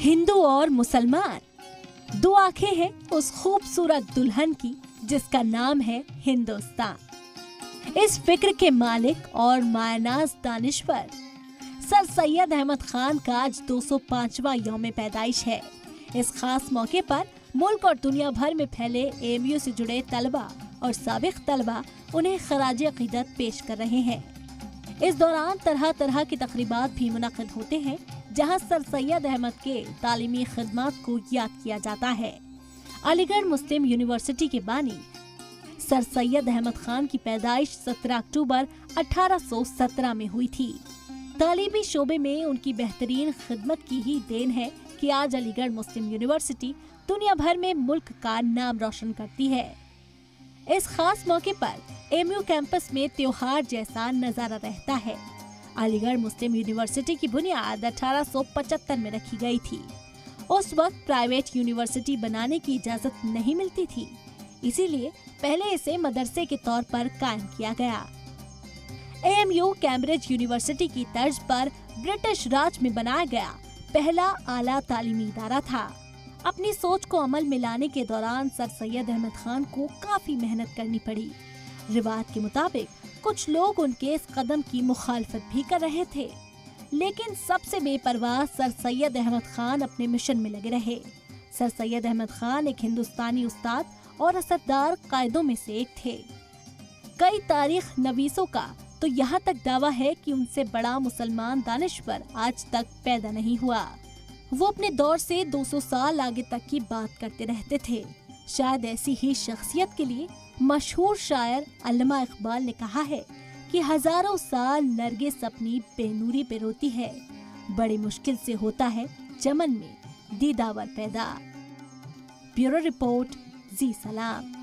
हिंदू और मुसलमान, दो आंखें हैं उस खूबसूरत दुल्हन की जिसका नाम है हिंदुस्तान। इस फिक्र के मालिक और मायनाज दानिश्वर सर सैयद अहमद खान का आज 205वां यौम पैदाइश है। इस खास मौके पर मुल्क और दुनिया भर में फैले AMU से जुड़े तलबा और साबिक तलबा उन्हें खराज अकीदत पेश कर रहे हैं। इस दौरान तरह तरह की तकरीबात भी मुनक़िद होते हैं जहां सर सैयद अहमद के तालीमी खिदमात को याद किया जाता है। अलीगढ़ मुस्लिम यूनिवर्सिटी के बानी सर सैयद अहमद खान की पैदाइश 17 अक्टूबर 1817 में हुई थी। तालीमी शोबे में उनकी बेहतरीन खिदमत की ही देन है कि आज अलीगढ़ मुस्लिम यूनिवर्सिटी दुनिया भर में मुल्क का नाम रोशन करती है। इस खास मौके पर AMU कैंपस में त्योहार जैसा नजारा रहता है। अलीगढ़ मुस्लिम यूनिवर्सिटी की बुनियाद 1875 में रखी गई थी। उस वक्त प्राइवेट यूनिवर्सिटी बनाने की इजाजत नहीं मिलती थी, इसीलिए पहले इसे मदरसे के तौर पर कायम किया गया। AMU कैम्ब्रिज यूनिवर्सिटी की तर्ज पर ब्रिटिश राज में बनाया गया पहला आला तालीमी इदारा था। अपनी सोच को अमल में लाने के दौरान सर सैयद अहमद खान को काफी मेहनत करनी पड़ी। रिवायत के मुताबिक कुछ लोग उनके इस कदम की मुखालफत भी कर रहे थे, लेकिन सबसे बेपरवाह सर सैयद अहमद खान अपने मिशन में लगे रहे। सर सैयद अहमद खान एक हिंदुस्तानी उस्ताद और असरदार कायदों में से एक थे। कई तारीख नवीसों का तो यहाँ तक दावा है कि उनसे बड़ा मुसलमान दानिश्वर आज तक पैदा नहीं हुआ। वो अपने दौर से 200 साल आगे तक की बात करते रहते थे। शायद ऐसी ही शख्सियत के लिए मशहूर शायर अल्लामा इकबाल ने कहा है कि हजारों साल नरगिस अपनी बेनूरी पे रोती है, बड़ी मुश्किल से होता है चमन में दीदावर पैदा। ब्यूरो रिपोर्ट, जी सलाम।